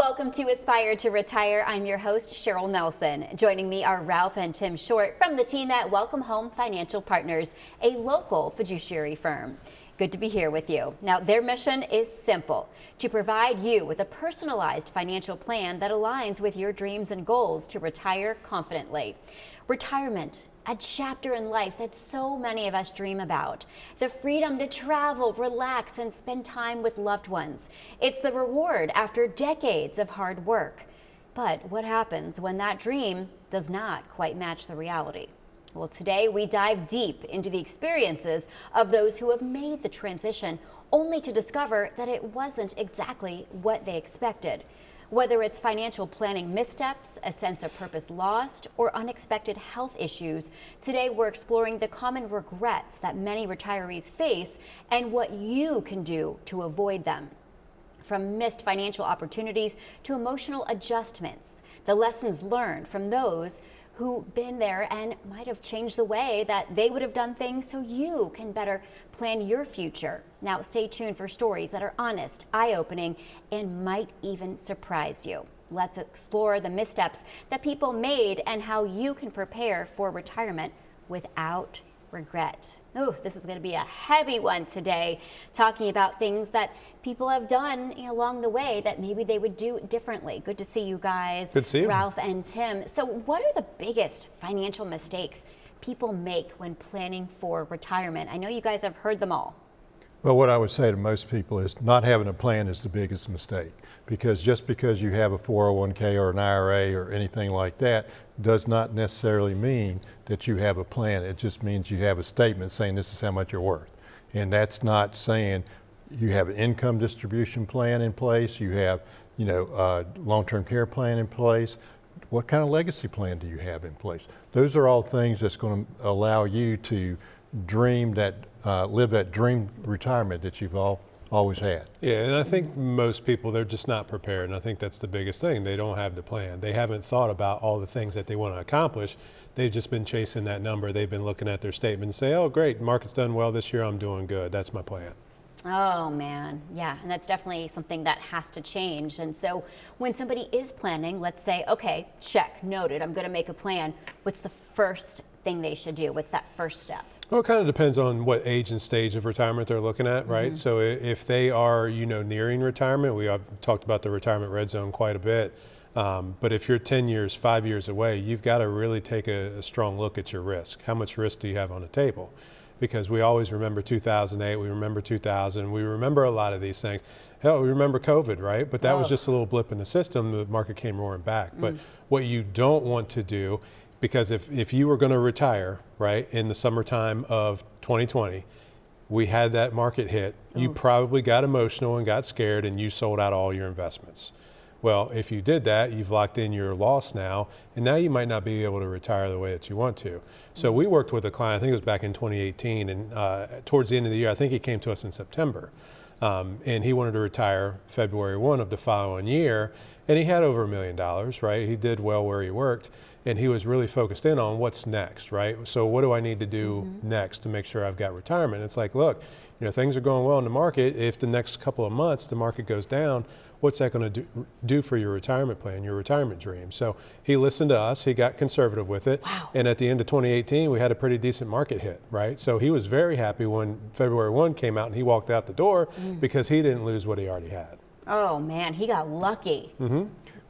Welcome to Aspire to Retire. I'm your host, Cheryl Nelson. Joining me are Ralph and Tim Short from the team at Welcome Home Financial Partners, a local fiduciary firm. Good to be here with you. Now, their mission is simple: to provide you with a personalized financial plan that aligns with your dreams and goals to retire confidently. Retirement, a chapter in life that so many of us dream about. The freedom to travel, relax, and spend time with loved ones. It's the reward after decades of hard work. But what happens when that dream does not quite match the reality? Well, today we dive deep into the experiences of those who have made the transition, only to discover that it wasn't exactly what they expected. Whether it's financial planning missteps, a sense of purpose lost, or unexpected health issues, today we're exploring the common regrets that many retirees face and what you can do to avoid them. From missed financial opportunities to emotional adjustments, the lessons learned from those who've been there and might have changed the way that they would have done things so you can better plan your future. Now, stay tuned for stories that are honest, eye-opening, and might even surprise you. Let's explore the missteps that people made and how you can prepare for retirement without regret. Oh, this is going to be a heavy one today, talking about things that people have done along the way that maybe they would do differently. Good to see you guys. Good to see you. Ralph and Tim. So what are the biggest financial mistakes people make when planning for retirement? I know you guys have heard them all. Well, what I would say to most people is not having a plan is the biggest mistake, because just because you have a 401k or an IRA or anything like that does not necessarily mean that you have a plan. It just means you have a statement saying this is how much you're worth. And that's not saying you have an income distribution plan in place, you have, a long-term care plan in place. What kind of legacy plan do you have in place? Those are all things that's going to allow you to dream that, live that dream retirement that you've always had. Yeah, and I think most people, they're just not prepared, and I think that's the biggest thing. They don't have the plan. They haven't thought about all the things that they want to accomplish. They've just been chasing that number. They've been looking at their statement and say, oh, great, market's done well this year, I'm doing good. That's my plan. Oh man, yeah, and that's definitely something that has to change. And so when somebody is planning, let's say, okay, check, noted, I'm going to make a plan. What's the first thing they should do? What's that first step? Well, it kind of depends on what age and stage of retirement they're looking at, right? Mm-hmm. So if they are, nearing retirement, we have talked about the retirement red zone quite a bit. But if you're 10 years, 5 years away, you've got to really take a strong look at your risk. How much risk do you have on the table? Because we always remember 2008, we remember 2000, we remember a lot of these things. Hell, we remember COVID, right? But that was just a little blip in the system. The market came roaring back. But what you don't want to do, because if you were going to retire, right, in the summertime of 2020, we had that market hit, you probably got emotional and got scared and you sold out all your investments. Well, if you did that, you've locked in your loss now, and now you might not be able to retire the way that you want to. So we worked with a client, I think it was back in 2018, and towards the end of the year, I think he came to us in September, and he wanted to retire February 1 of the following year, and he had over $1 million, right? He did well where he worked, and he was really focused in on what's next, right? So what do I need to do next to make sure I've got retirement? It's like, look, things are going well in the market. If the next couple of months the market goes down, what's that going to do for your retirement plan, your retirement dream? So he listened to us, he got conservative with it. Wow. And at the end of 2018, we had a pretty decent market hit, right? So he was very happy when February 1 came out and he walked out the door because he didn't lose what he already had. Oh man, he got lucky.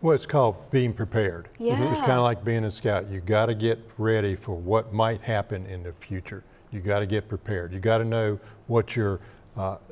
Well, it's called being prepared. Yeah. It's kind of like being a scout. You got to get ready for what might happen in the future. You got to get prepared. You got to know what your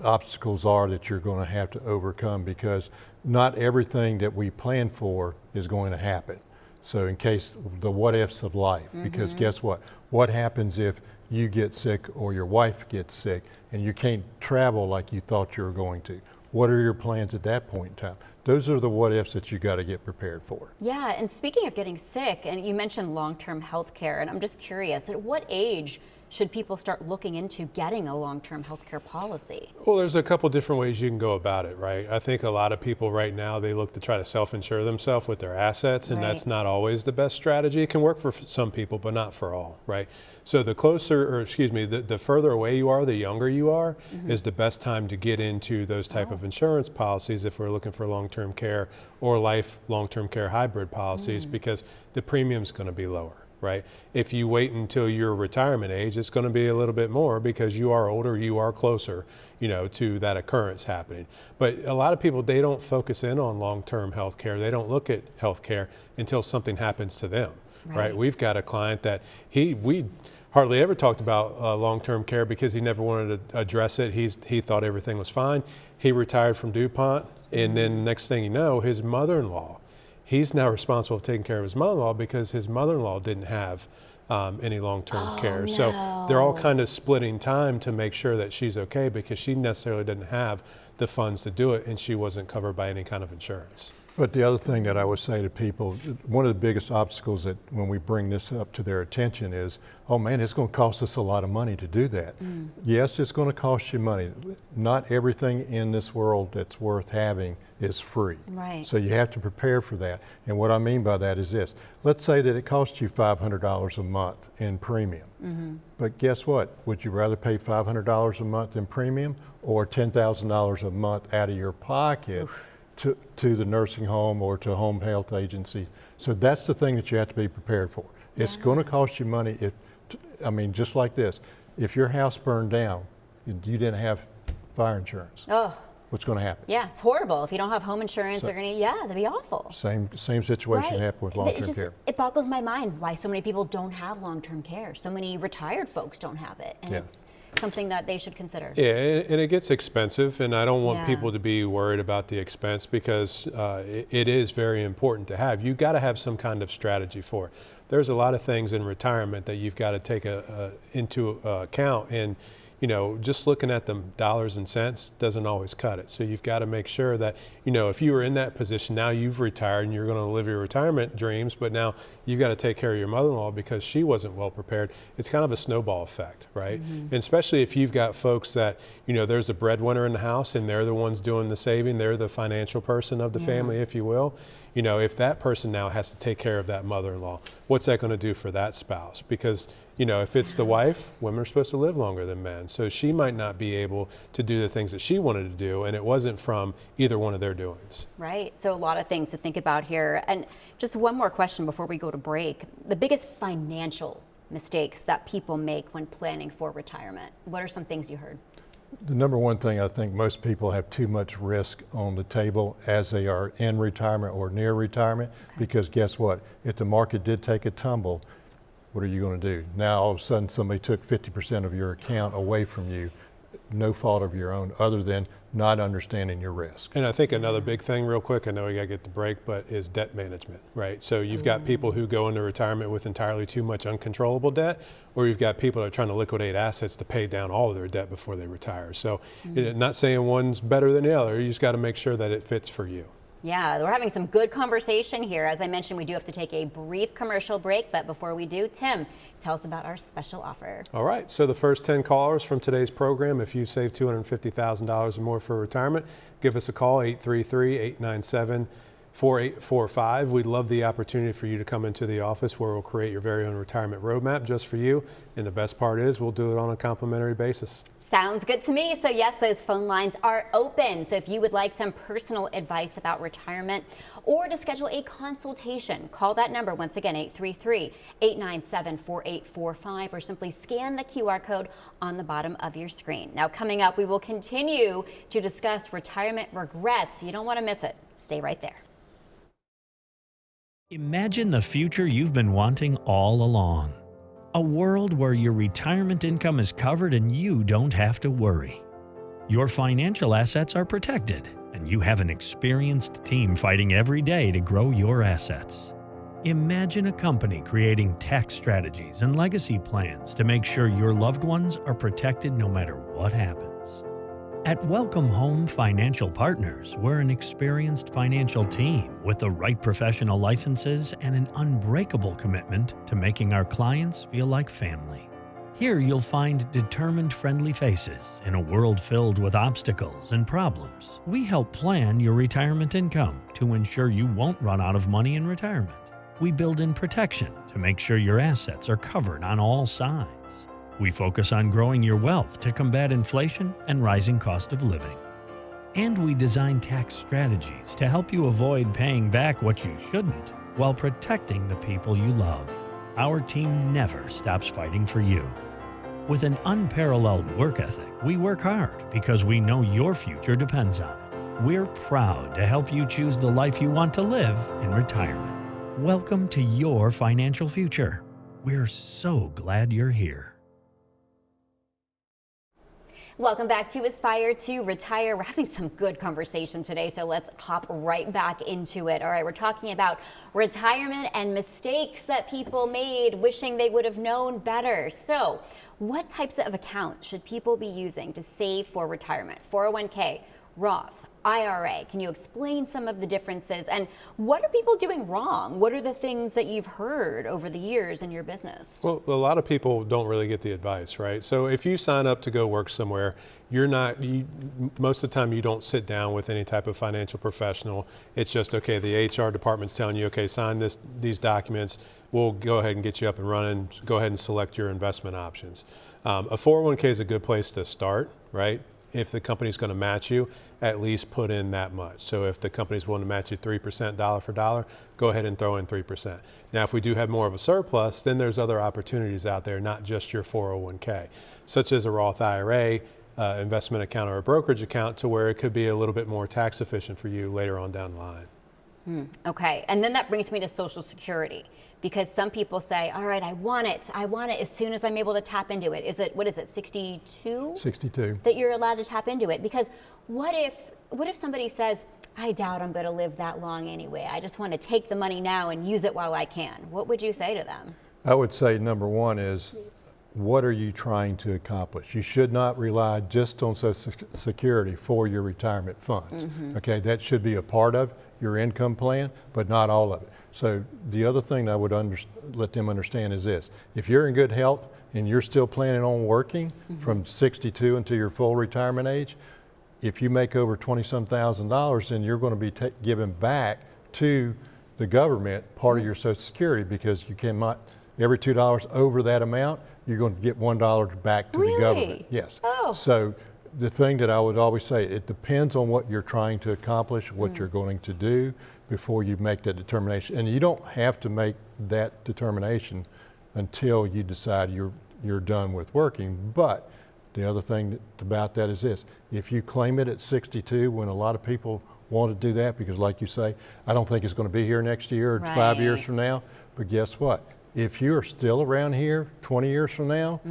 obstacles are that you're going to have to overcome, because not everything that we plan for is going to happen. So in case the what ifs of life, because guess what? What happens if you get sick or your wife gets sick and you can't travel like you thought you were going to? What are your plans at that point in time? Those are the what ifs that you got to get prepared for. Yeah, and speaking of getting sick, and you mentioned long-term health care, and I'm just curious, at what age should people start looking into getting a long-term healthcare policy? Well, there's a couple different ways you can go about it, right? I think a lot of people right now, they look to try to self-insure themselves with their assets, and that's not always the best strategy. It can work for some people, but not for all, right? So the further away you are, the younger you are, is the best time to get into those type of insurance policies if we're looking for long-term care or life long-term care hybrid policies, because the premium's going to be lower. Right? If you wait until your retirement age, it's going to be a little bit more because you are older, you are closer, to that occurrence happening. But a lot of people, they don't focus in on long-term health care. They don't look at health care until something happens to them, right? We've got a client that we hardly ever talked about long-term care because he never wanted to address it. He thought everything was fine. He retired from DuPont, and then next thing you know, his mother-in-law, he's now responsible for taking care of his mother-in-law because his mother-in-law didn't have any long-term care. So they're all kind of splitting time to make sure that she's okay because she necessarily didn't have the funds to do it, and she wasn't covered by any kind of insurance. But the other thing that I would say to people, one of the biggest obstacles that when we bring this up to their attention is, oh man, it's going to cost us a lot of money to do that. Yes, it's going to cost you money. Not everything in this world that's worth having is free. Right. So you have to prepare for that. And what I mean by that is this. Let's say that it costs you $500 a month in premium. But guess what? Would you rather pay $500 a month in premium or $10,000 a month out of your pocket to the nursing home or to a home health agency? So that's the thing that you have to be prepared for. It's going to cost you money. Just like this, if your house burned down and you didn't have fire insurance, what's going to happen? Yeah, it's horrible. If you don't have home insurance, that'd be awful. Same situation happened with long-term care. It boggles my mind why so many people don't have long-term care. So many retired folks don't have it. And it's something that they should consider. Yeah, and it gets expensive, and I don't want people to be worried about the expense because it is very important to have. You got to have some kind of strategy for it. There's a lot of things in retirement that you've got to take into account, and just looking at them dollars and cents doesn't always cut it. So you've got to make sure that, if you were in that position, now you've retired and you're going to live your retirement dreams, but now you've got to take care of your mother-in-law because she wasn't well prepared. It's kind of a snowball effect, right? And especially if you've got folks that, there's a breadwinner in the house and they're the ones doing the saving, they're the financial person of the family, if you will. If that person now has to take care of that mother-in-law, what's that going to do for that spouse? Because if it's the wife, women are supposed to live longer than men. So she might not be able to do the things that she wanted to do, and it wasn't from either one of their doings. Right. So a lot of things to think about here. And just one more question before we go to break. The biggest financial mistakes that people make when planning for retirement. What are some things you heard? The number one thing, I think most people have too much risk on the table as they are in retirement or near retirement, because guess what? If the market did take a tumble, what are you going to do? Now all of a sudden somebody took 50% of your account away from you, no fault of your own other than not understanding your risk. And I think another big thing real quick, I know we got to get the break, but is debt management, right? So you've got people who go into retirement with entirely too much uncontrollable debt, or you've got people that are trying to liquidate assets to pay down all of their debt before they retire. So not saying one's better than the other, you just got to make sure that it fits for you. Yeah, we're having some good conversation here. As I mentioned, we do have to take a brief commercial break, but before we do, Tim, tell us about our special offer. All right, so the first 10 callers from today's program, if you save $250,000 or more for retirement, give us a call, 833-897-4845. We'd love the opportunity for you to come into the office where we'll create your very own retirement roadmap just for you. And the best part is we'll do it on a complimentary basis. Sounds good to me. So yes, those phone lines are open. So if you would like some personal advice about retirement or to schedule a consultation, call that number once again, 833-897-4845, or simply scan the QR code on the bottom of your screen. Now coming up, we will continue to discuss retirement regrets. You don't want to miss it. Stay right there. Imagine the future you've been wanting all along. A world where your retirement income is covered and you don't have to worry. Your financial assets are protected, and you have an experienced team fighting every day to grow your assets. Imagine a company creating tax strategies and legacy plans to make sure your loved ones are protected no matter what happens. At Welcome Home Financial Partners, we're an experienced financial team with the right professional licenses and an unbreakable commitment to making our clients feel like family. Here you'll find determined, friendly faces in a world filled with obstacles and problems. We help plan your retirement income to ensure you won't run out of money in retirement. We build in protection to make sure your assets are covered on all sides. We focus on growing your wealth to combat inflation and rising cost of living. And we design tax strategies to help you avoid paying back what you shouldn't while protecting the people you love. Our team never stops fighting for you. With an unparalleled work ethic, we work hard because we know your future depends on it. We're proud to help you choose the life you want to live in retirement. Welcome to your financial future. We're so glad you're here. Welcome back to Aspire to Retire. We're having some good conversation today, so let's hop right back into it. All right, we're talking about retirement and mistakes that people made, wishing they would have known better. So, what types of accounts should people be using to save for retirement? 401k, Roth, IRA. Can you explain some of the differences, and what are people doing wrong? What are the things that you've heard over the years in your business? Well, a lot of people don't really get the advice, right? So if you sign up to go work somewhere, most of the time you don't sit down with any type of financial professional. It's just, okay, the HR department's telling you, okay, sign these documents. We'll go ahead and get you up and running. Go ahead and select your investment options. A 401k is a good place to start, right? If the company's going to match you, at least put in that much. So if the company's willing to match you 3% dollar for dollar, go ahead and throw in 3%. Now, if we do have more of a surplus, then there's other opportunities out there, not just your 401k, such as a Roth IRA, investment account, or a brokerage account, to where it could be a little bit more tax efficient for you later on down the line. Okay, and then that brings me to Social Security, because some people say, all right, I want it as soon as I'm able to tap into it. What is it, 62? 62. That you're allowed to tap into it? Because what if somebody says, I doubt I'm going to live that long anyway. I just want to take the money now and use it while I can. What would you say to them? I would say number one is, what are you trying to accomplish? You should not rely just on Social Security for your retirement funds. Okay, that should be a part of your income plan, but not all of it. So the other thing I would let them understand is this: if you're in good health and you're still planning on working from 62 until your full retirement age, if you make over $20-some thousand, then you're going to be giving back to the government part of your Social Security, because you cannot, every $2 over that amount, you're going to get $1 back to the government. Yes. Oh. So the thing that I would always say, it depends on what you're trying to accomplish, what you're going to do before you make that determination. And you don't have to make that determination until you decide you're done with working. But the other thing about that is this: if you claim it at 62, when a lot of people want to do that, because like you say, I don't think it's going to be here next year or 5 years from now, but guess what? If you're still around here 20 years from now,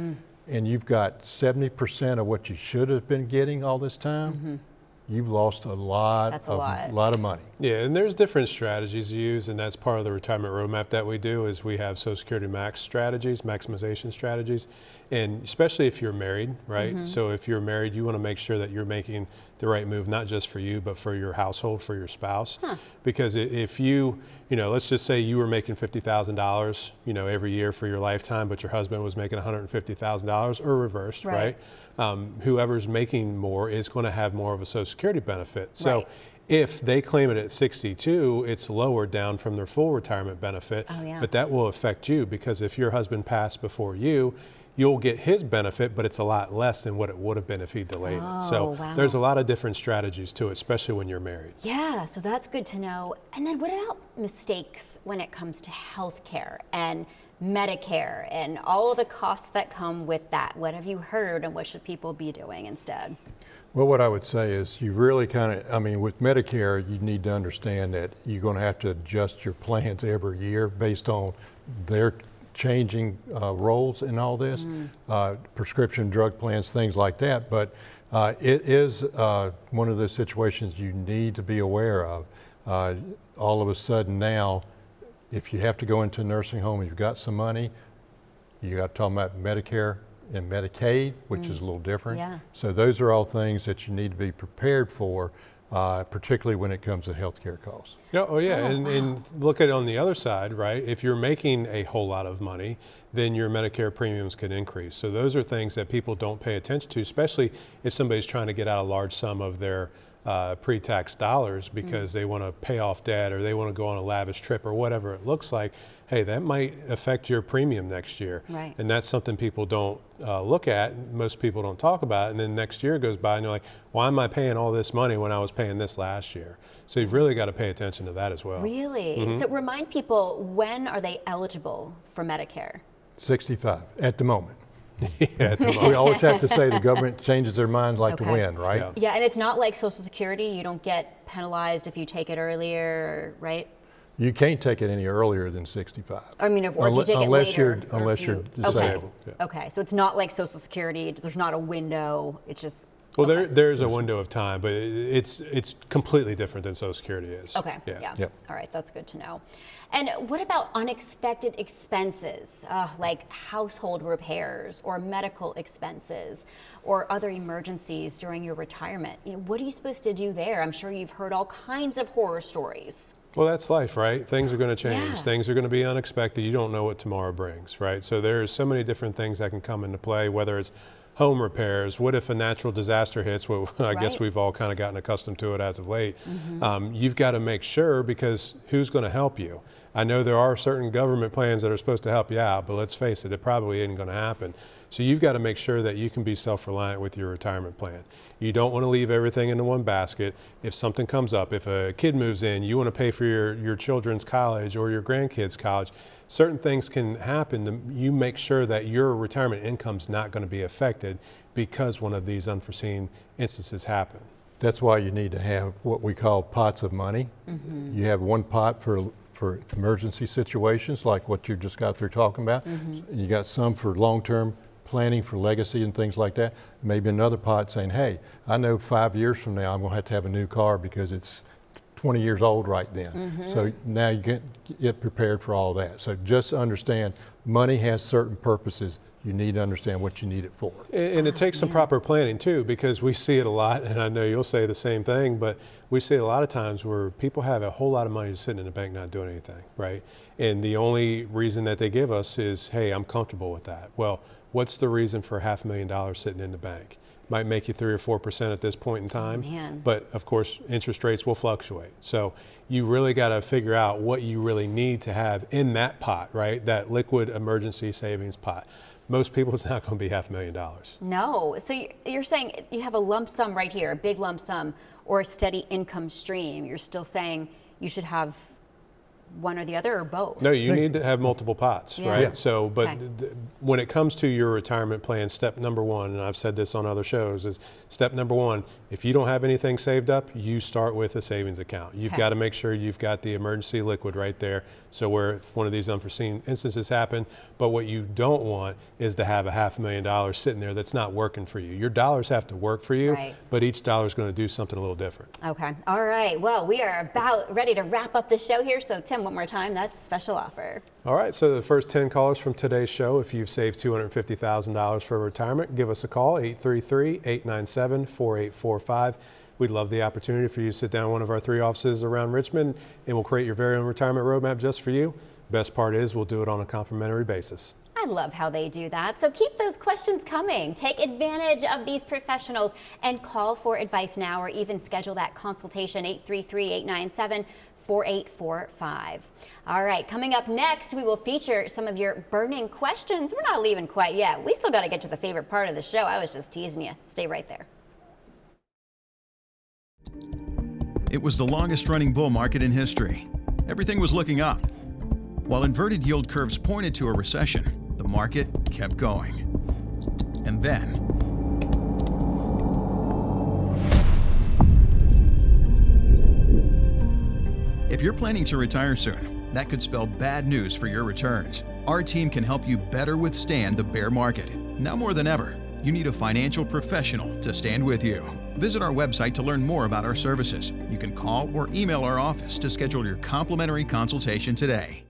and you've got 70% of what you should have been getting all this time, you've lost a lot of money. Yeah, and there's different strategies to use, and that's part of the retirement roadmap that we do. Is we have Social Security max strategies, maximization strategies, and especially if you're married, right? So if you're married, you want to make sure that you're making the right move, not just for you, but for your household, for your spouse. Because if let's just say you were making $50,000, every year for your lifetime, but your husband was making $150,000, or reversed, right? Whoever's making more is going to have more of a Social Security benefit. So if they claim it at 62, it's lowered down from their full retirement benefit, but that will affect you, because if your husband passed before you, you'll get his benefit, but it's a lot less than what it would have been if he delayed it. So there's a lot of different strategies to it, especially when you're married. Yeah, so that's good to know. And then what about mistakes when it comes to healthcare and Medicare and all of the costs that come with that? What have you heard, and what should people be doing instead? Well, what I would say is, you really with Medicare, you need to understand that you're going to have to adjust your plans every year based on their changing roles in all this, prescription drug plans, things like that. But it is one of those situations you need to be aware of. All of a sudden now, if you have to go into a nursing home and you've got some money, you got to talk about Medicare and Medicaid, which is a little different. So those are all things that you need to be prepared for particularly when it comes to healthcare costs. Yeah, and look at it on the other side, right? If you're making a whole lot of money, then your Medicare premiums can increase. So those are things that people don't pay attention to, especially if somebody's trying to get out a large sum of their pre-tax dollars because they want to pay off debt or they want to go on a lavish trip or whatever it looks like. Hey, that might affect your premium next year. Right. And that's something people don't look at. Most people don't talk about. And then next year goes by and you're like, why am I paying all this money when I was paying this last year? So you've really got to pay attention to that as well. Really? So remind people, when are they eligible for Medicare? 65 at the moment. Yeah, We always have to say the government changes their mind like the Okay. wind, right? Yeah. Yeah, and it's not like Social Security. You don't get penalized if you take it earlier, right? You can't take it any earlier than 65. I mean, or if you take it Unless later. you're- or unless if you're you- disabled. Okay. Yeah. Okay, so it's not like Social Security. There's not a window. It's just. Well, okay. there's a window of time, but it's completely different than Social Security is. Okay, yeah. Yep. All right, that's good to know. And what about unexpected expenses, like household repairs or medical expenses or other emergencies during your retirement? You know, what are you supposed to do there? I'm sure you've heard all kinds of horror stories. Well, that's life, right? Things are going to change. Yeah. Things are going to be unexpected. You don't know what tomorrow brings, right? So there's so many different things that can come into play, whether it's home repairs. What if a natural disaster hits? Well, I guess Right. we've all kind of gotten accustomed to it as of late. You've got to make sure, because who's going to help you? I know there are certain government plans that are supposed to help you out, but let's face it, it probably isn't going to happen. So you've got to make sure that you can be self-reliant with your retirement plan. You don't want to leave everything into one basket. If something comes up, if a kid moves in, you want to pay for your children's college or your grandkids' college, certain things can happen. You make sure that your retirement income's not going to be affected because one of these unforeseen instances happen. That's why you need to have what we call pots of money. You have one pot for emergency situations like what you just got through talking about. You got some for long-term planning for legacy and things like that. Maybe another pot saying, hey, I know 5 years from now I'm going to have a new car because it's 20 years old right then. So now you get prepared for all that. So just understand money has certain purposes. You need to understand what you need it for. And it takes some proper planning too, because we see it a lot, and I know you'll say the same thing, but we see it a lot of times where people have a whole lot of money sitting in the bank not doing anything, right? And the only reason that they give us is, hey, I'm comfortable with that. Well, what's the reason for $500,000 sitting in the bank? Might make you 3 or 4% at this point in time, man. but of course interest rates will fluctuate. So you really got to figure out what you really need to have in that pot, right? That liquid emergency savings pot. Most people, it's not going to be $500,000. No. So you're saying you have a lump sum right here, a big lump sum, or a steady income stream. You're still saying you should have one or the other, or both? No, you need to have multiple pots, Yeah. right? Yeah. So, but Okay. when it comes to your retirement plan, step number one, and I've said this on other shows, is step number one, if you don't have anything saved up, you start with a savings account. You've Okay. got to make sure you've got the emergency liquid right there. So where if one of these unforeseen instances happen, but what you don't want is to have a $500,000 sitting there that's not working for you. Your dollars have to work for you, Right. but each dollar is going to do something a little different. Okay. All right. Well, we are about ready to wrap up the show here. So, Tim, one more time, that's special offer. All right, so the first 10 callers from today's show, if you've saved $250,000 for retirement, give us a call, 833-897-4845. We'd love the opportunity for you to sit down in one of our 3 offices around Richmond, and we'll create your very own retirement roadmap just for you. Best part is we'll do it on a complimentary basis. I love how they do that. So keep those questions coming. Take advantage of these professionals and call for advice now, or even schedule that consultation, 833-897-4845. All right, coming up next, we will feature some of your burning questions. We're not leaving quite yet. We still got to get to the favorite part of the show. I was just teasing you. Stay right there. It was the longest running bull market in history. Everything was looking up. While inverted yield curves pointed to a recession, the market kept going. And then, if you're planning to retire soon, that could spell bad news for your returns. Our team can help you better withstand the bear market. Now more than ever, you need a financial professional to stand with you. Visit our website to learn more about our services. You can call or email our office to schedule your complimentary consultation today.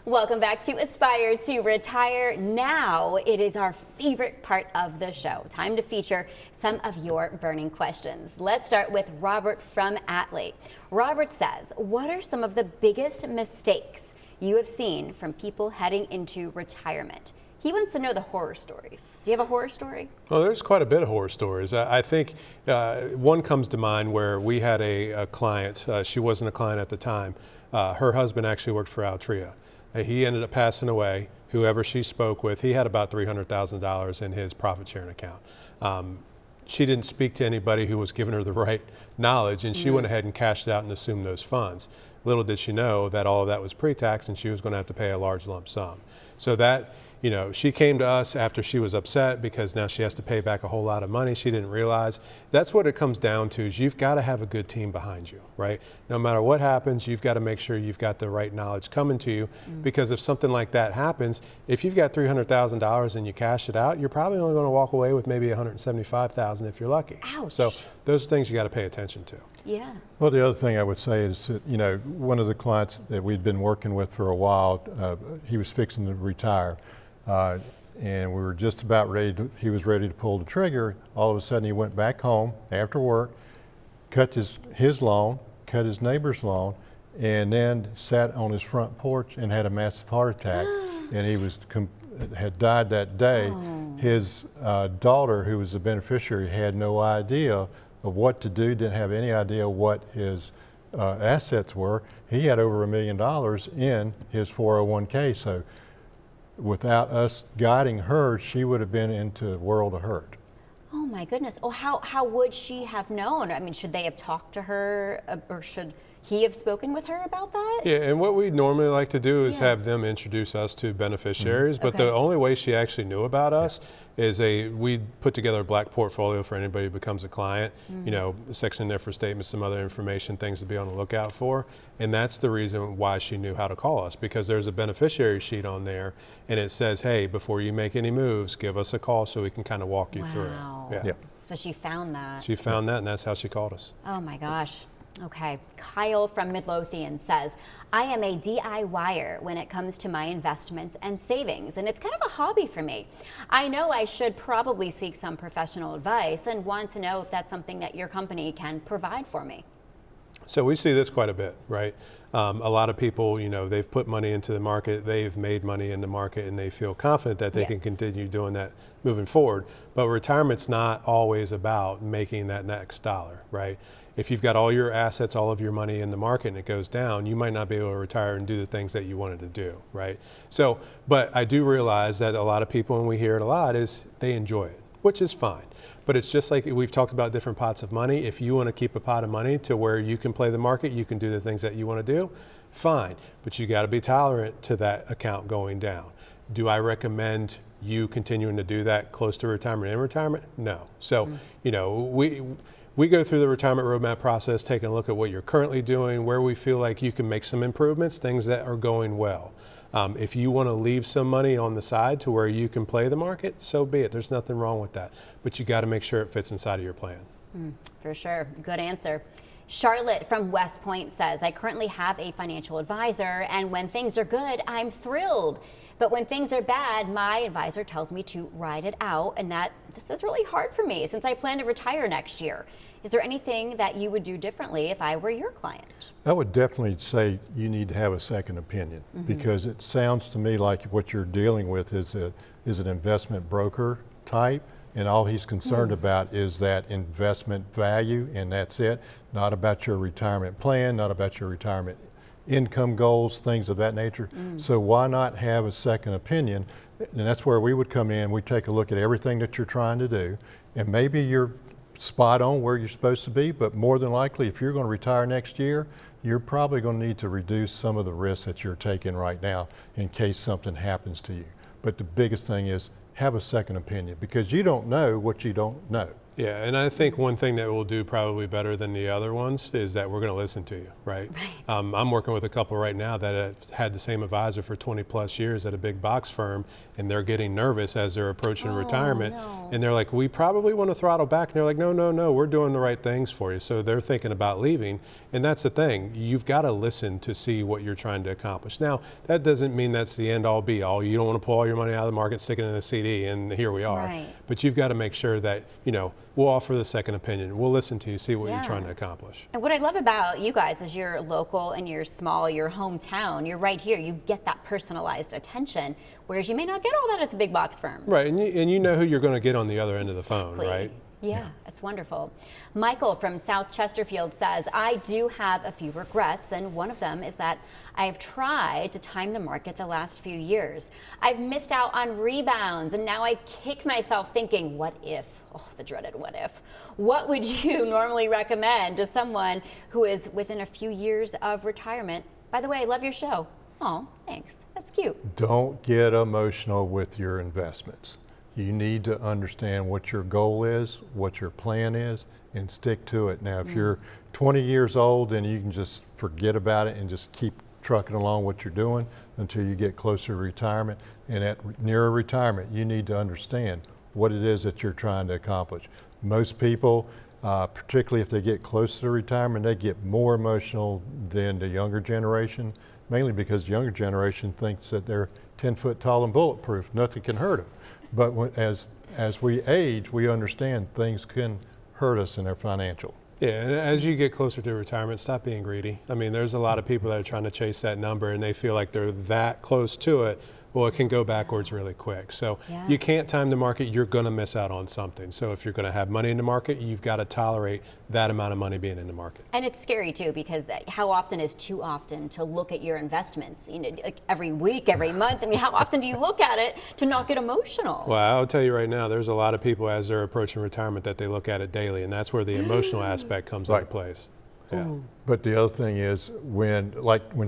Welcome back to Aspire to Retire. Now it is our favorite part of the show. Time to feature some of your burning questions. Let's start with Robert from Atlee. Robert says, what are some of the biggest mistakes you have seen from people heading into retirement? He wants to know the horror stories. Do you have a horror story? Well, there's quite a bit of horror stories. I think one comes to mind where we had a client. She wasn't a client at the time. Her husband actually worked for Altria. He ended up passing away. Whoever she spoke with, he had about $300,000 in his profit sharing account. She didn't speak to anybody who was giving her the right knowledge, and she went ahead and cashed out and assumed those funds. Little did she know that all of that was pre-tax and she was going to have to pay a large lump sum. So that, you know, she came to us after she was upset because now she has to pay back a whole lot of money she didn't realize. That's what it comes down to, is you've got to have a good team behind you, right? No matter what happens, you've got to make sure you've got the right knowledge coming to you, because if something like that happens, if you've got $300,000 and you cash it out, you're probably only going to walk away with maybe $175,000 if you're lucky. Ouch. So those are things you got to pay attention to. Yeah. Well, the other thing I would say is that, you know, one of the clients that we'd been working with for a while, he was fixing to retire. And we were just about he was ready to pull the trigger. All of a sudden he went back home after work, cut his lawn, cut his neighbor's lawn, and then sat on his front porch and had a massive heart attack. And he had died that day. Oh. His daughter, who was the beneficiary, had no idea of what to do, didn't have any idea what his assets were. He had over $1 million in his 401k. So without us guiding her, she would have been into a world of hurt. Oh my goodness. Oh, how would she have known? I mean, should they have talked to her, or should he have spoken with her about that? Yeah, and what we normally like to do is have them introduce us to beneficiaries, but the only way she actually knew about us is we put together a black portfolio for anybody who becomes a client, you know, a section in there for statements, some other information, things to be on the lookout for, and that's the reason why she knew how to call us, because there's a beneficiary sheet on there, and it says, hey, before you make any moves, give us a call so we can kind of walk you through it. Yeah. So she found that. She found that, and that's how she called us. Oh my gosh. Okay, Kyle from Midlothian says, I am a DIYer when it comes to my investments and savings, and it's kind of a hobby for me. I know I should probably seek some professional advice and want to know if that's something that your company can provide for me. So we see this quite a bit, right? A lot of people, you know, they've put money into the market, they've made money in the market, and they feel confident that they can continue doing that moving forward. But retirement's not always about making that next dollar, right? If you've got all your assets, all of your money in the market and it goes down, you might not be able to retire and do the things that you wanted to do, right? So, but I do realize that a lot of people, and we hear it a lot, is they enjoy it, which is fine. But it's just like we've talked about different pots of money. If you want to keep a pot of money to where you can play the market, you can do the things that you want to do, fine. But you got to be tolerant to that account going down. Do I recommend you continuing to do that close to retirement and retirement? No. So, you know, we go through the retirement roadmap process, taking a look at what you're currently doing, where we feel like you can make some improvements, things that are going well. If you want to leave some money on the side to where you can play the market, so be it. There's nothing wrong with that. But you got to make sure it fits inside of your plan. For sure. Good answer. Charlotte from West Point says, I currently have a financial advisor, and when things are good, I'm thrilled. But when things are bad, my advisor tells me to ride it out, and that this is really hard for me since I plan to retire next year. Is there anything that you would do differently if I were your client? I would definitely say you need to have a second opinion, because it sounds to me like what you're dealing with is an investment broker type, and all he's concerned about is that investment value, and that's it. Not about your retirement plan, not about your retirement income goals, things of that nature. So why not have a second opinion? And that's where we would come in. We take a look at everything that you're trying to do, and maybe you're spot on where you're supposed to be, but more than likely, if you're going to retire next year, you're probably going to need to reduce some of the risks that you're taking right now in case something happens to you. But the biggest thing is have a second opinion, because you don't know what you don't know. Yeah, and I think one thing that we'll do probably better than the other ones is that we're going to listen to you, right? I'm working with a couple right now that have had the same advisor for 20 plus years at a big box firm, and they're getting nervous as they're approaching retirement. No. And they're like, we probably want to throttle back. And they're like, no, we're doing the right things for you. So they're thinking about leaving. And that's the thing. You've got to listen to see what you're trying to accomplish. Now, that doesn't mean that's the end all be all. You don't want to pull all your money out of the market, stick it in a CD, and here we are. Right. But you've got to make sure that, we'll offer the second opinion. We'll listen to you, see what you're trying to accomplish. And what I love about you guys is you're local and you're small, you're hometown, you're right here. You get that personalized attention, whereas you may not get all that at the big box firm. Right, and you know who you're going to get on the other end of the phone, right? Yeah, it's wonderful. Michael from South Chesterfield says, I do have a few regrets, and one of them is that I've tried to time the market the last few years. I've missed out on rebounds, and now I kick myself thinking, what if? Oh, the dreaded what if. What would you normally recommend to someone who is within a few years of retirement? By the way, I love your show. Oh, thanks. That's cute. Don't get emotional with your investments. You need to understand what your goal is, what your plan is, and stick to it. Now, if you're 20 years old, then you can just forget about it and just keep trucking along what you're doing until you get closer to retirement. And at nearer retirement, you need to understand what it is that you're trying to accomplish. Most people, particularly if they get closer to retirement, they get more emotional than the younger generation, mainly because the younger generation thinks that they're 10 foot tall and bulletproof. Nothing can hurt them. But as we age, we understand things can hurt us in our financial. Yeah, and as you get closer to retirement, stop being greedy. I mean, there's a lot of people that are trying to chase that number and they feel like they're that close to it. Well, it can go backwards really quick. So you can't time the market. You're going to miss out on something. So if you're going to have money in the market, you've got to tolerate that amount of money being in the market. And it's scary too, because how often is too often to look at your investments? Like every week, every month. I mean, how often do you look at it to not get emotional? Well, I'll tell you right now, there's a lot of people as they're approaching retirement that they look at it daily, and that's where the emotional aspect comes into place. Yeah. But the other thing is when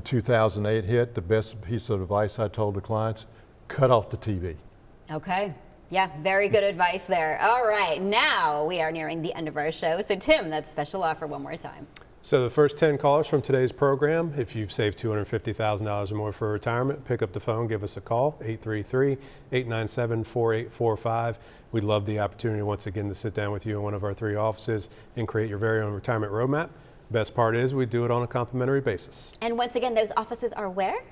2008 hit, the best piece of advice I told the clients, cut off the TV. Okay. Yeah, very good advice there. All right, now we are nearing the end of our show. So Tim, that special offer one more time. So the first 10 callers from today's program, if you've saved $250,000 or more for retirement, pick up the phone, give us a call, 833-897-4845. We'd love the opportunity once again to sit down with you in one of our 3 offices and create your very own retirement roadmap. Best part is we do it on a complimentary basis. And once again, those offices are where?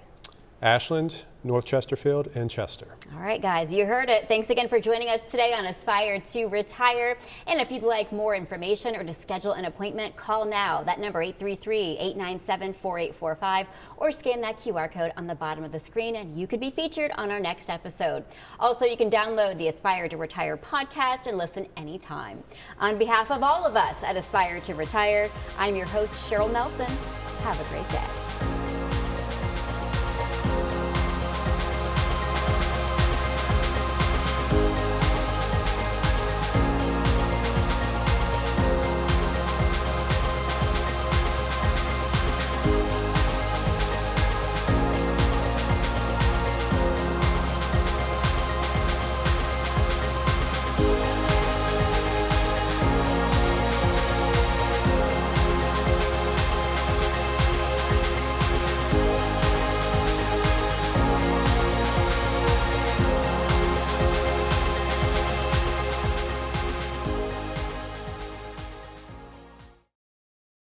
Ashland, North Chesterfield, and Chester. All right, guys, you heard it. Thanks again for joining us today on Aspire to Retire. And if you'd like more information or to schedule an appointment, call now. That number 833-897-4845 or scan that QR code on the bottom of the screen and you could be featured on our next episode. Also, you can download the Aspire to Retire podcast and listen anytime. On behalf of all of us at Aspire to Retire, I'm your host, Cheryl Nelson. Have a great day.